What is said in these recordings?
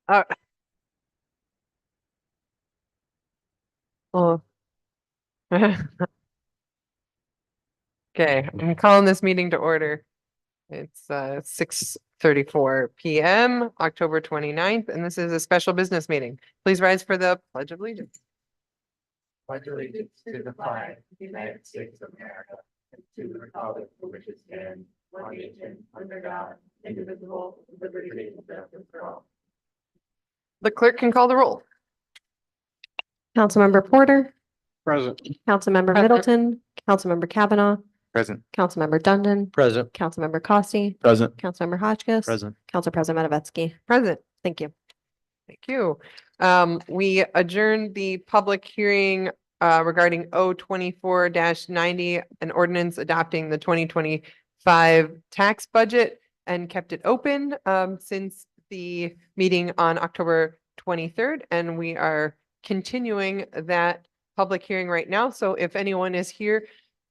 Uh, oh. Okay, I'm calling this meeting to order. It's 6:34 p.m., October 29th, and this is a special business meeting. Please rise for the Pledge of Allegiance. Pledge allegiance to the flag of the United States of America and to the republic for which it stands, one nation, under God, indivisible, with liberty and justice for all. The clerk can call the roll. Councilmember Porter, Present. Councilmember Present. Middleton, Councilmember Kavanaugh, Present. Councilmember Dundon, Present. Councilmember Costi, Present. Councilmember Hotchkiss, Present. Council President Matavetsky. Present. Thank you. Thank you. We adjourned the public hearing regarding O24-90, an ordinance adopting the 2025 tax budget, and kept it open since the meeting on October 23rd. And we are continuing that public hearing right now. So if anyone is here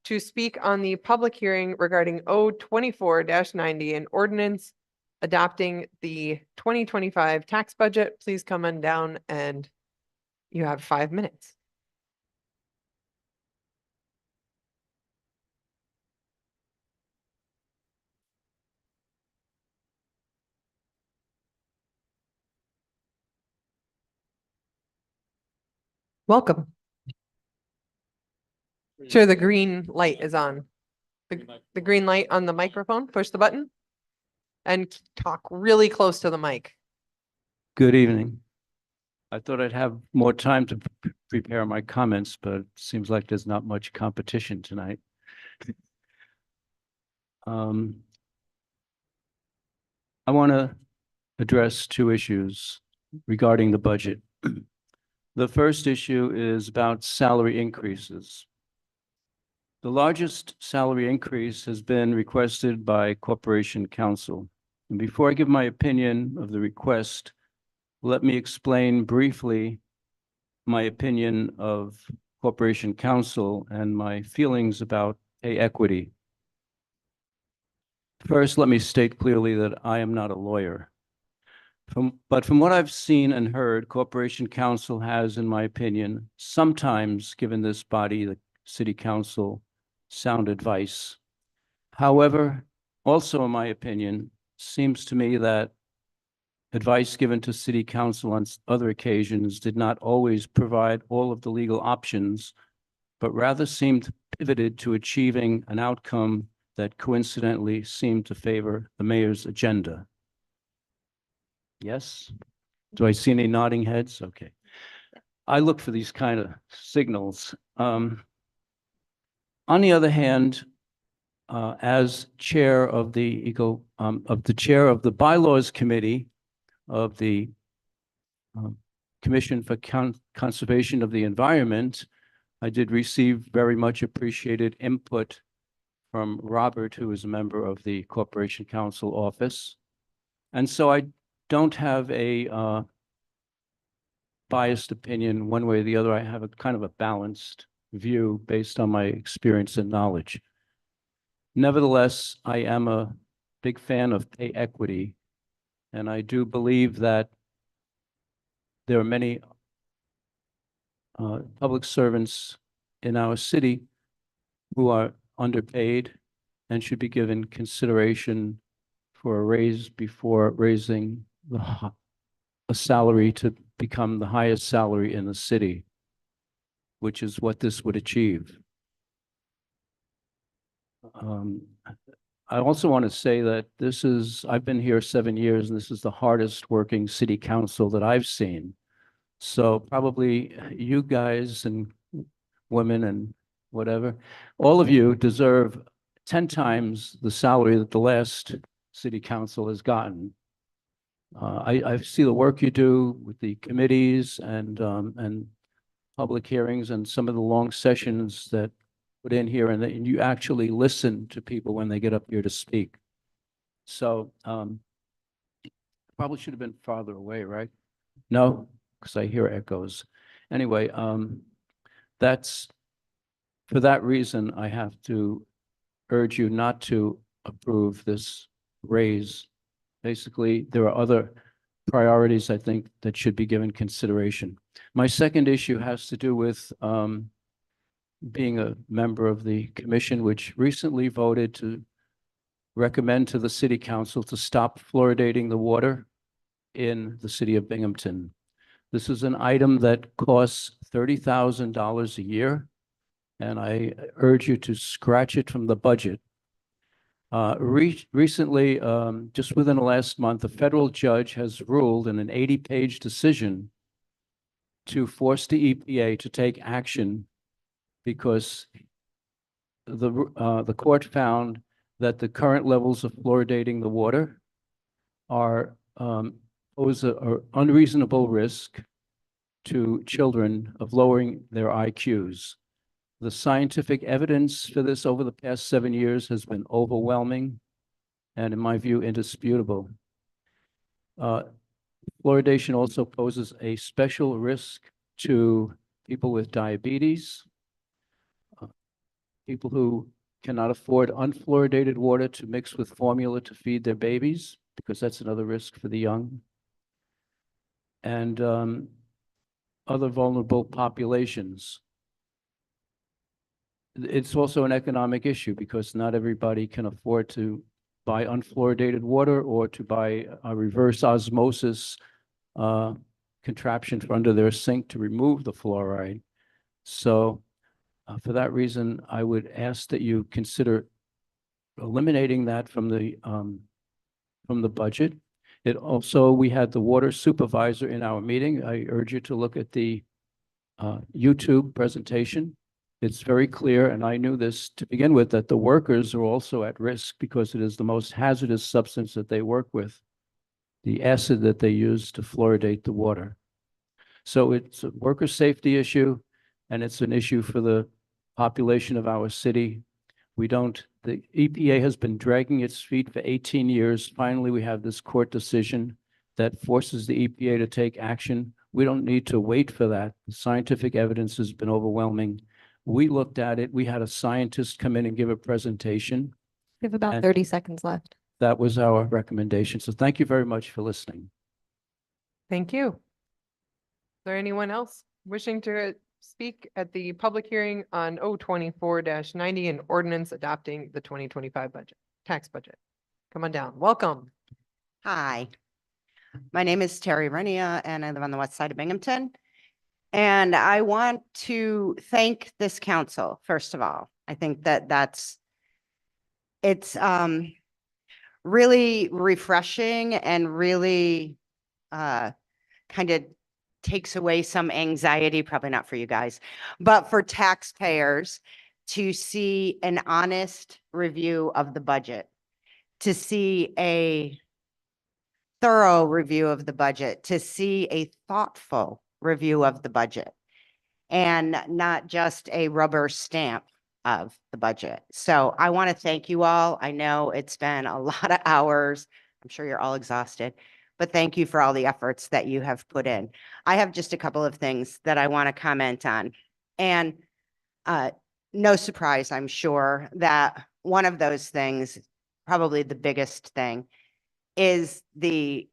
to speak on the public hearing regarding O24-90, an ordinance adopting the 2025 tax budget, please come on down and you have 5 minutes. Welcome. Sure, the green light is on. The green light on the microphone, push the button and talk really close to the mic. Good evening. I thought I'd have more time to prepare my comments, but it seems like there's not much competition tonight. I want to address two issues regarding the budget. The first issue is about salary increases. The largest salary increase has been requested by Corporation Counsel. And before I give my opinion of the request, let me explain briefly my opinion of Corporation Counsel and my feelings about pay equity. First, let me state clearly that I am not a lawyer. But from what I've seen and heard, Corporation Counsel has, in my opinion, sometimes given this body, the City Council, sound advice. However, also in my opinion, seems to me that advice given to City Council on other occasions did not always provide all of the legal options, but rather seemed pivoted to achieving an outcome that coincidentally seemed to favor the mayor's agenda. Yes? Do I see any nodding heads? Okay. I look for these kind of signals. On the other hand, as chair of the chair of the bylaws committee of the Commission for Conservation of the Environment, I did receive very much appreciated input from Robert, who is a member of the Corporation Counsel office. And so I don't have a biased opinion one way or the other. I have a kind of a balanced view based on my experience and knowledge. Nevertheless, I am a big fan of pay equity, and I do believe that there are many public servants in our city who are underpaid and should be given consideration for a raise before raising a salary to become the highest salary in the city, which is what this would achieve. I also want to say that I've been here 7 years, and this is the hardest working city council that I've seen. So probably you guys and women and whatever, all of you deserve 10 times the salary that the last city council has gotten. I see the work you do with the committees and public hearings and some of the long sessions that put in here, and you actually listen to people when they get up here to speak. So probably should have been farther away, right? No, because I hear echoes. Anyway, that's for that reason I have to urge you not to approve this raise. Basically, there are other priorities, I think, that should be given consideration. My second issue has to do with being a member of the commission, which recently voted to recommend to the city council to stop fluoridating the water in the city of Binghamton. This is an item that costs $30,000 a year, and I urge you to scratch it from the budget. Recently, just within the last month, a federal judge has ruled in an 80-page decision to force the EPA to take action because the court found that the current levels of fluoridating the water are pose an unreasonable risk to children of lowering their IQs. The scientific evidence for this over the past 7 years has been overwhelming and, in my view, indisputable. Fluoridation also poses a special risk to people with diabetes, people who cannot afford unfluoridated water to mix with formula to feed their babies, because that's another risk for the young, and other vulnerable populations. It's also an economic issue because not everybody can afford to buy unfluoridated water or to buy a reverse osmosis contraption for under their sink to remove the fluoride. So for that reason, I would ask that you consider eliminating that from the budget. It also, we had the water supervisor in our meeting. I urge you to look at the YouTube presentation. It's very clear, and I knew this to begin with, that the workers are also at risk because it is the most hazardous substance that they work with, the acid that they use to fluoridate the water. So it's a worker safety issue, and it's an issue for the population of our city. The EPA has been dragging its feet for 18 years. Finally, we have this court decision that forces the EPA to take action. We don't need to wait for that. The scientific evidence has been overwhelming. We looked at it. We had a scientist come in and give a presentation. We have about And 30 seconds left. that was our recommendation. So thank you very much for listening. Thank you. Is there anyone else wishing to speak at the public hearing on 024-90 and ordinance adopting the 2025 budget, tax budget? Come on down. Welcome. Hi, my name is Terry Renia and I live on the west side of Binghamton. And I want to thank this council, first of all. I think that it's really refreshing and really kind of takes away some anxiety, probably not for you guys, but for taxpayers to see an honest review of the budget, to see a thorough review of the budget, to see a thoughtful review of the budget, and not just a rubber stamp of the budget. So I want to thank you all. I know it's been a lot of hours. I'm sure you're all exhausted, but thank you for all the efforts that you have put in. I have just a couple of things that I want to comment on. And no surprise, I'm sure, that one of those things, probably the biggest thing, is the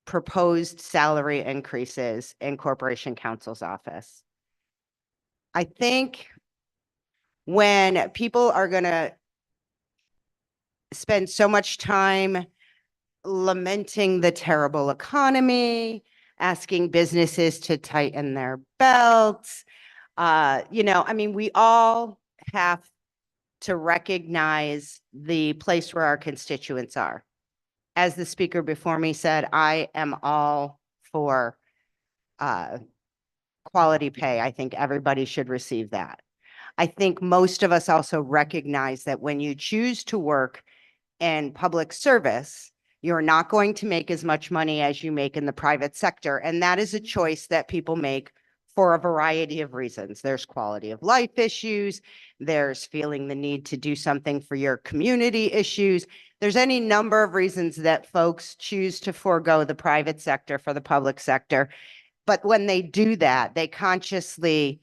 proposed salary increases in Corporation Counsel's office. I think when people are going to spend so much time lamenting the terrible economy, asking businesses to tighten their belts, I mean, we all have to recognize the place where our constituents are. As the speaker before me said, I am all for quality pay. I think everybody should receive that. I think most of us also recognize that when you choose to work in public service, you're not going to make as much money as you make in the private sector. And that is a choice that people make for a variety of reasons. There's quality of life issues. There's feeling the need to do something for your community issues. There's any number of reasons that folks choose to forego the private sector for the public sector. But when they do that, they consciously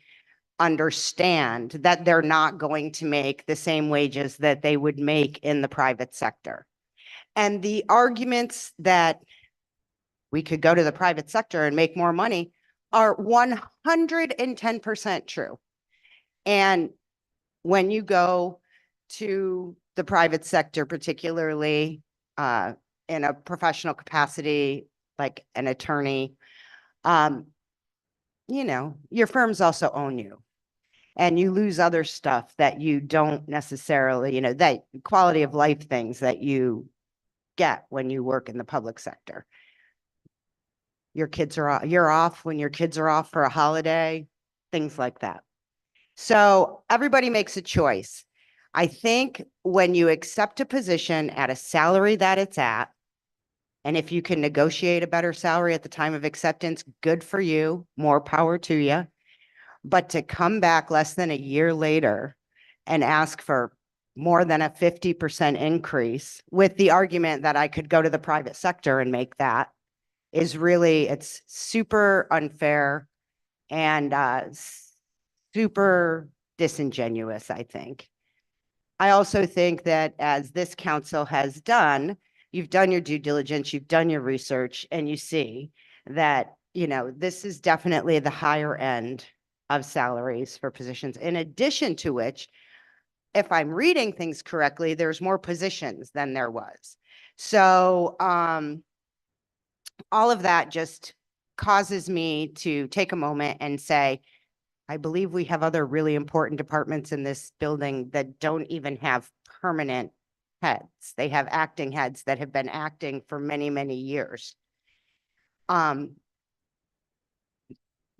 understand that they're not going to make the same wages that they would make in the private sector. And the arguments that we could go to the private sector and make more money are 110% true. And when you go to the private sector, particularly in a professional capacity, like an attorney, you know, your firms also own you. And you lose other stuff that you don't necessarily, you know, that quality of life things that you get when you work in the public sector. You're off when your kids are off for a holiday, things like that. So everybody makes a choice. I think when you accept a position at a salary that it's at, and if you can negotiate a better salary at the time of acceptance, good for you, more power to you. But to come back less than a year later and ask for more than a 50% increase with the argument that I could go to the private sector and make that is really, it's super unfair and super disingenuous, I think. I also think that as this council has done, you've done your due diligence, you've done your research, and you see that, you know, this is definitely the higher end of salaries for positions. In addition to which, if I'm reading things correctly, there's more positions than there was. So all of that just causes me to take a moment and say, I believe we have other really important departments in this building that don't even have permanent heads. They have acting heads that have been acting for many, many years.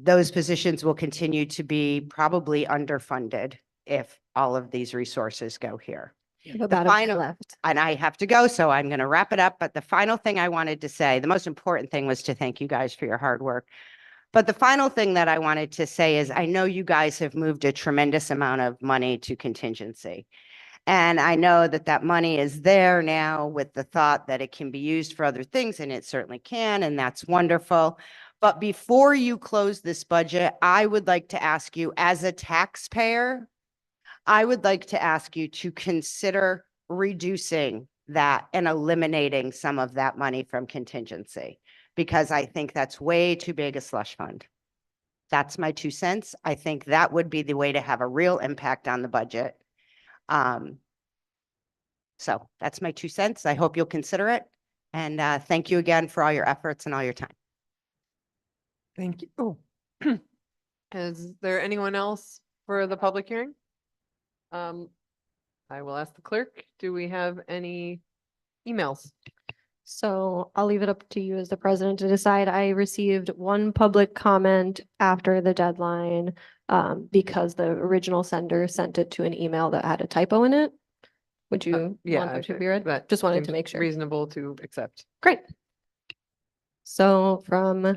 Those positions will continue to be probably underfunded if all of these resources go here. About a minute left. And I have to go, so I'm going to wrap it up. But the final thing I wanted to say, the most important thing was to thank you guys for your hard work. But the final thing that I wanted to say is I know you guys have moved a tremendous amount of money to contingency. And I know that that money is there now with the thought that it can be used for other things, and it certainly can, and that's wonderful. But before you close this budget, I would like to ask you, as a taxpayer, I would like to ask you to consider reducing that and eliminating some of that money from contingency, because I think that's way too big a slush fund. That's my 2 cents. I think that would be the way to have a real impact on the budget. So that's my 2 cents. I hope you'll consider it. And thank you again for all your efforts and all your time. Thank you. Oh. Is there anyone else for the public hearing? I will ask the clerk, do we have any emails? So I'll leave it up to you as the president to decide. I received one public comment after the deadline because the original sender sent it to an email that had a typo in it. Would you Yeah, want them to okay, be read? that Just wanted to seems make sure. Reasonable to accept. Great. So from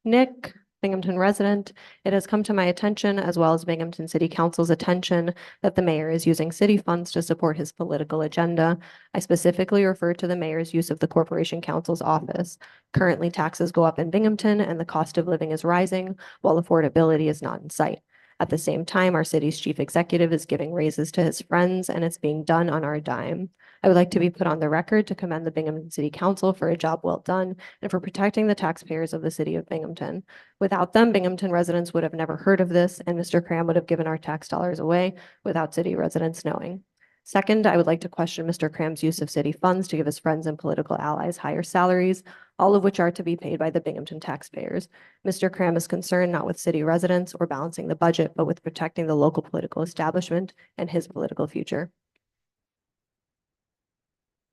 Nick, Binghamton resident, it has come to my attention, as well as Binghamton City Council's attention, that the mayor is using city funds to support his political agenda. I specifically refer to the mayor's use of the Corporation Council's office. Currently, taxes go up in Binghamton and the cost of living is rising, while affordability is not in sight. At the same time, our city's chief executive is giving raises to his friends, and it's being done on our dime. I would like to be put on the record to commend the Binghamton City Council for a job well done and for protecting the taxpayers of the city of Binghamton. Without them, Binghamton residents would have never heard of this, and Mr. Cram would have given our tax dollars away without city residents knowing. Second, I would like to question Mr. Cram's use of city funds to give his friends and political allies higher salaries, all of which are to be paid by the Binghamton taxpayers. Mr. Cram is concerned not with city residents or balancing the budget, but with protecting the local political establishment and his political future.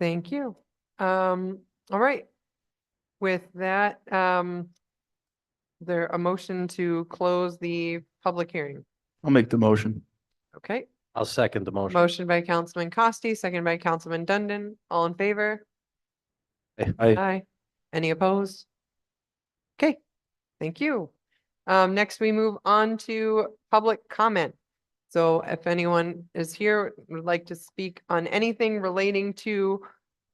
Thank you. All right. With that, there a motion to close the public hearing? I'll make the motion. Okay, I'll second the motion. motion by Councilman Costi, second by Councilman Dundon. All in favor? Aye. Aye. Any opposed? Okay, thank you. Next we move on to public comment. So if anyone is here, would like to speak on anything relating to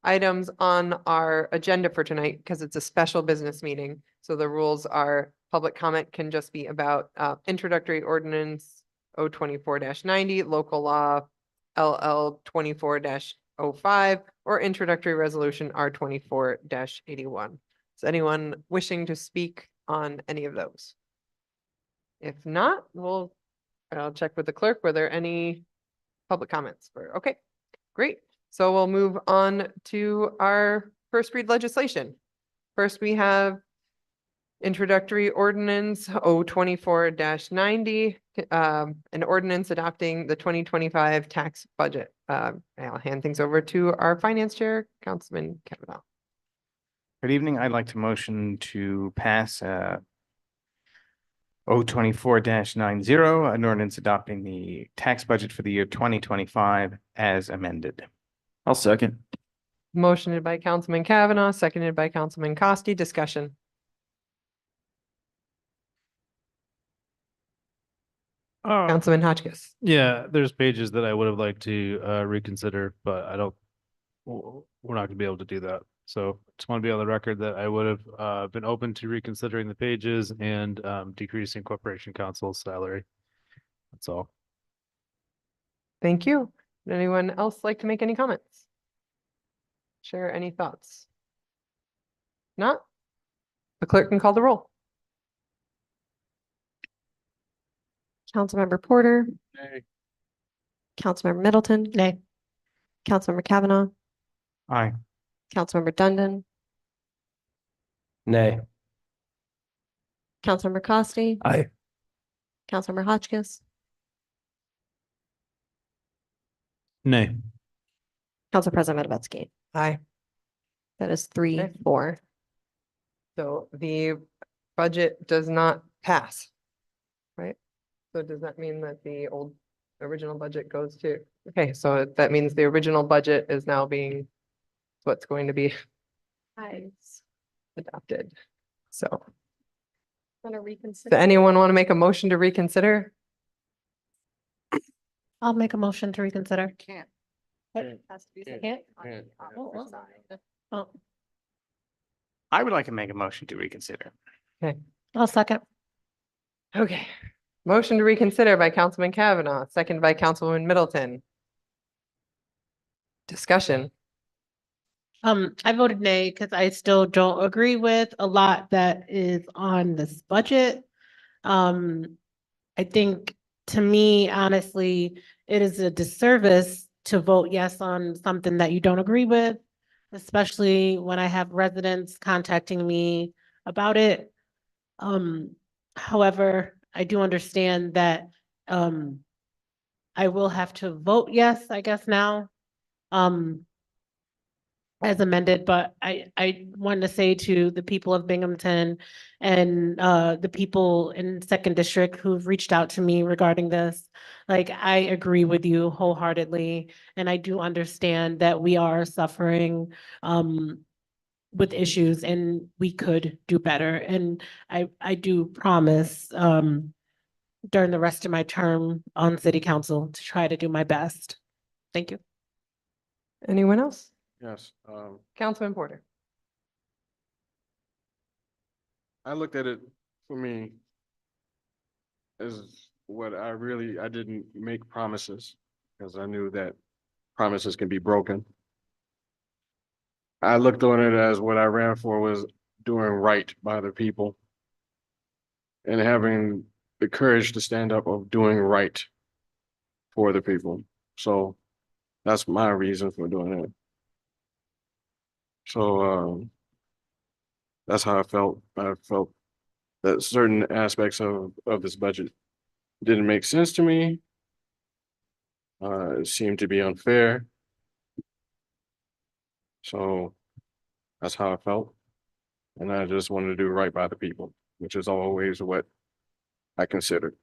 items on our agenda for tonight, because it's a special business meeting. So the rules are public comment can just be about introductory ordinance O24-90, local law LL 24-05, or introductory resolution R24-81. Is anyone wishing to speak on any of those? If not, I'll check with the clerk. Were there any public comments okay, great. So we'll move on to our first read legislation. First, we have introductory ordinance 024-90, an ordinance adopting the 2025 tax budget. I'll hand things over to our finance chair, Councilman Kavanaugh. Good evening. I'd like to motion to pass 024-90, an ordinance adopting the tax budget for the year 2025 as amended. I'll second. Motioned by Councilman Kavanaugh, seconded by Councilman Costi. Discussion. Councilman Hotchkiss. Yeah, there's pages that I would have liked to reconsider, but we're not gonna be able to do that. So just want to be on the record that I would have been open to reconsidering the pages and decreasing corporation counsel's salary. That's all. Thank you. Would anyone else like to make any comments? Share any thoughts? Not? The clerk can call the roll. Councilmember Porter, Nay. Councilmember Middleton. Nay. Councilmember Kavanaugh, Aye. Councilmember Dundon, Nay. Councilmember Costi, Aye. Councilmember Hotchkiss, Nay. Council President Matavetsky. Aye. That is 3-4. Okay. So the budget does not pass, right? So does that mean that the original budget goes to, okay, so that means the original budget is now being what's going to be adopted. So Want to does reconsider? anyone want to make a motion to reconsider? I'll make a motion to reconsider. Can't. Can't? Oh, I would like to make a motion to reconsider. I'll second. Okay. Motion to reconsider by Councilman Kavanaugh, second by Councilwoman Middleton. Discussion. I voted nay because I still don't agree with a lot that is on this budget. I think, to me, honestly, it is a disservice to vote yes on something that you don't agree with, especially when I have residents contacting me about it. However, I do understand that I will have to vote yes, I guess now, as amended, but I wanted to say to the people of Binghamton and the people in Second District who've reached out to me regarding this, like, I agree with you wholeheartedly, and I do understand that we are suffering with issues and we could do better. And I do promise during the rest of my term on city council to try to do my best. Thank you. Anyone else? Yes, Councilman Porter. I looked at it for me as what I didn't make promises because I knew that promises can be broken. I looked on it as what I ran for was doing right by the people and having the courage to stand up of doing right for the people. So that's my reason for doing it. So that's how I felt. I felt that certain aspects of this budget didn't make sense to me. It seemed to be unfair. So that's how I felt. And I just wanted to do right by the people, which is always what I considered.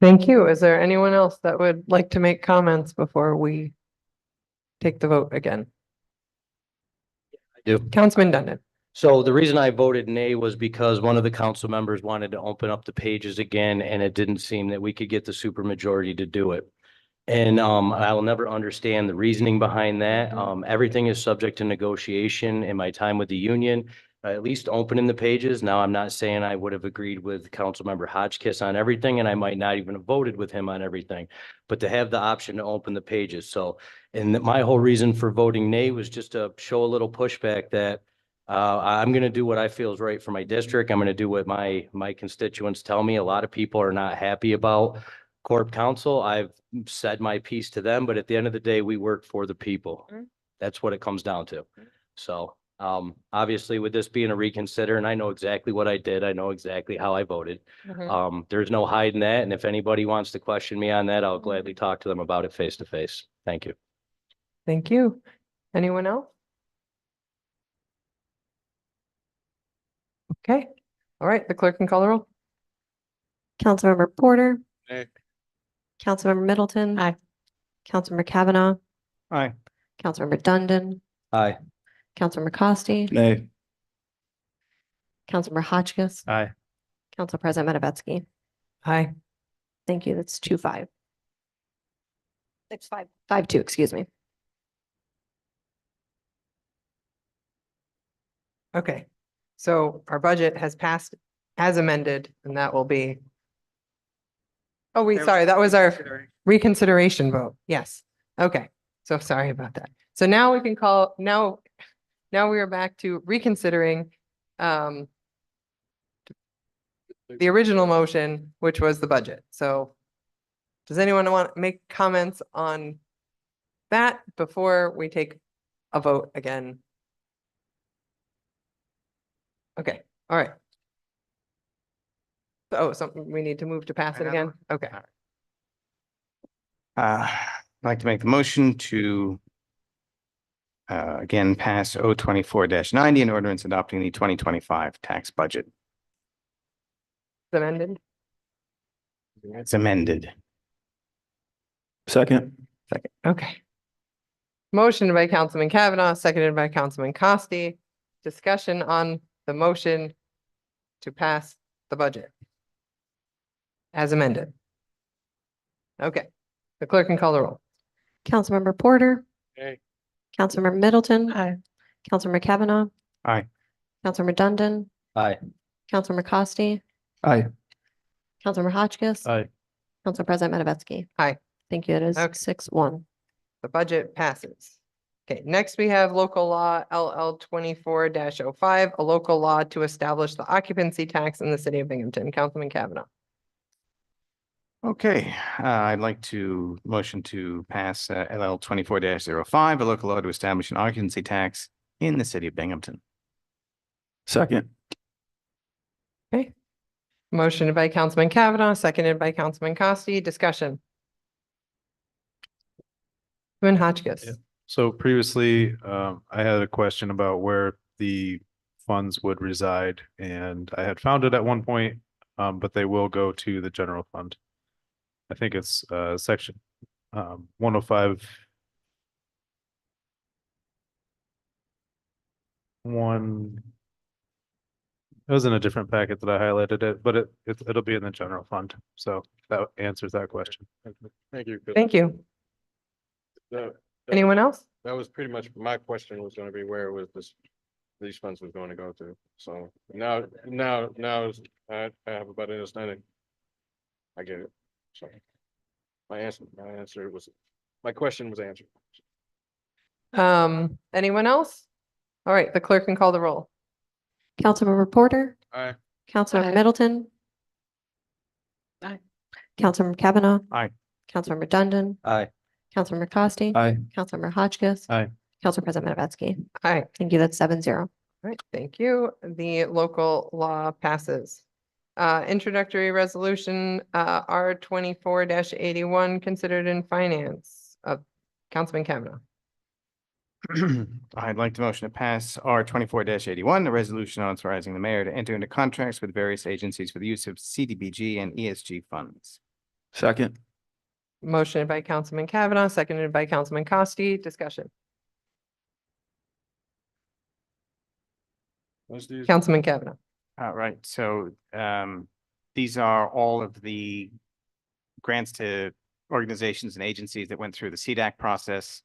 Thank you. Is there anyone else that would like to make comments before we take the vote again? I do. Councilman Dundon. So the reason I voted nay was because one of the council members wanted to open up the pages again, and it didn't seem that we could get the supermajority to do it. And I will never understand the reasoning behind that. Everything is subject to negotiation. In my time with the union, at least opening the pages. Now, I'm not saying I would have agreed with Councilmember Hotchkiss on everything, and I might not even have voted with him on everything, but to have the option to open the pages. So, and my whole reason for voting nay was just to show a little pushback that I'm going to do what I feel is right for my district. I'm going to do what my constituents tell me. A lot of people are not happy about Corp Council. I've said my piece to them, but at the end of the day, we work for the people. That's what it comes down to. So, obviously with this being a reconsider, and I know exactly what I did, I know exactly how I voted. There's no hiding that. And if anybody wants to question me on that, I'll gladly talk to them about it face to face. Thank you. Thank you. Anyone else? Okay, all right, the clerk can call the roll. Councilmember Porter. Nay. Councilmember Middleton. Aye. Councilmember Kavanaugh. Aye. Councilmember Dundon. Aye. Councilmember Costi. Nay. Councilmember Hotchkiss. Aye. Council President Matavetsky. Aye. Thank you. That's 2-5. 6-5. 5-2, excuse me. Okay, so our budget has passed as amended, and that will be. Oh, sorry, that was our reconsideration vote. Yes. Okay, so sorry about that. So now we can call, now we are back to reconsidering the original motion, which was the budget. So does anyone want to make comments on that before we take a vote again? Okay, all right. Oh, something we need to move to pass it again? Okay. I'd like to make the motion to again, pass O24-90, an ordinance adopting the 2025 tax budget. Amended. It's amended. Second. Okay. Motion by Councilman Kavanaugh, seconded by Councilman Costi. Discussion on the motion to pass the budget as amended. Okay, the clerk can call the roll. Councilmember Porter. Nay. Councilmember Middleton. Aye. Councilmember Kavanaugh. Aye. Councilmember Dundon. Aye. Councilmember Costi. Aye. Councilmember Hotchkiss. Aye. Council President Matavetsky. Aye. Thank you. It is Okay. 6-1. The budget passes. Okay, next we have local law LL 24-05, a local law to establish the occupancy tax in the city of Binghamton. Councilman Kavanaugh. Okay, I'd like to motion to pass LL 24-05, a local law to establish an occupancy tax in the city of Binghamton. Second. Okay. Motion by Councilman Kavanaugh, seconded by Councilman Costi. Discussion. Councilman Hotchkiss. Yeah. So previously, I had a question about where the funds would reside, and I had found it at one point, but they will go to the general fund. I think it's section 105. It was in a different packet that I highlighted it, but it'll be in the general fund. So that answers that question. Thank you. Thank you. That Anyone else? was pretty much, my question was gonna be where was these funds was going to go to. So now I have a better understanding. I get it. So my question was answered. Anyone else? All right, the clerk can call the roll. Councilmember Porter. Aye. Councilmember Middleton. Aye. Councilmember Kavanaugh. Aye. Councilmember Dundon. Aye. Councilmember Costi. Aye. Councilmember Hotchkiss. Aye. Council President Matavetsky. Aye. Thank you. That's 7-0. All right, thank you. The local law passes. Introductory resolution, R 24-81, considered in finance. Councilman Kavanaugh. I'd like to motion to pass R 24-81, a resolution authorizing the mayor to enter into contracts with various agencies for the use of CDBG and ESG funds. Second. Motion by Councilman Kavanaugh, seconded by Councilman Costi. Discussion. Councilman Kavanaugh. All right, so these are all of the grants to organizations and agencies that went through the CDAC process.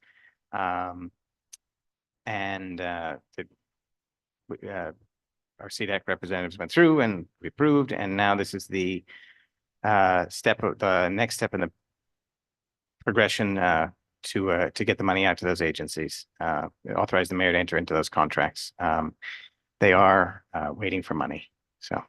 our CDAC representatives went through and we approved, and now this is the next step in the progression to get the money out to those agencies, authorize the mayor to enter into those contracts. They are waiting for money, so.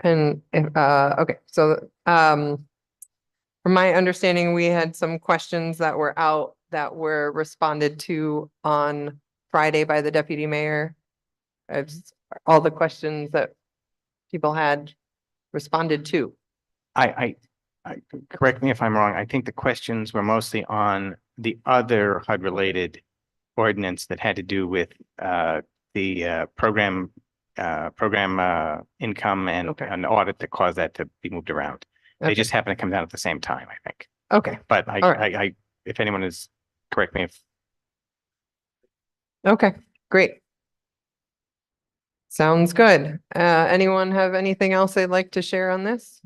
And if, okay, so, from my understanding, we had some questions that were out that were responded to on Friday by the deputy mayor. All the questions that people had responded to. I correct me if I'm wrong. I think the questions were mostly on the other HUD related ordinance that had to do with the program income and Okay. an audit that caused that to be moved around. They Okay. just happen to come down at the same time, I think. Okay, But All right. if anyone is, correct me if okay, great. Sounds good. Anyone have anything else they'd like to share on this?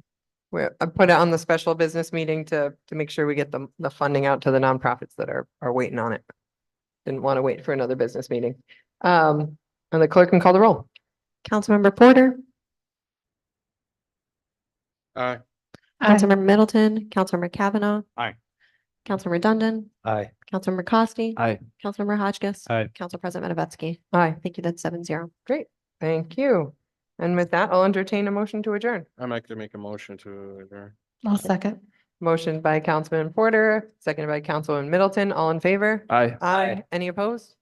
I put it on the special business meeting to make sure we get the funding out to the nonprofits that are waiting on it. Didn't want to wait for another business meeting. And the clerk can call the roll. Councilmember Porter, Aye. Councilmember Middleton, Councilmember Kavanaugh. Aye. Councilmember Dundon, Aye. Councilmember Costi. Aye. Councilmember Hotchkiss. Aye. Council President Matavetsky. Aye, Thank you. That's 7-0. great. Thank you. And with that, I'll entertain a motion to adjourn. I'd like to make a motion to adjourn. I'll second. Motion by Councilman Porter, seconded by Councilman Middleton. All in favor? Aye. Aye. Any opposed?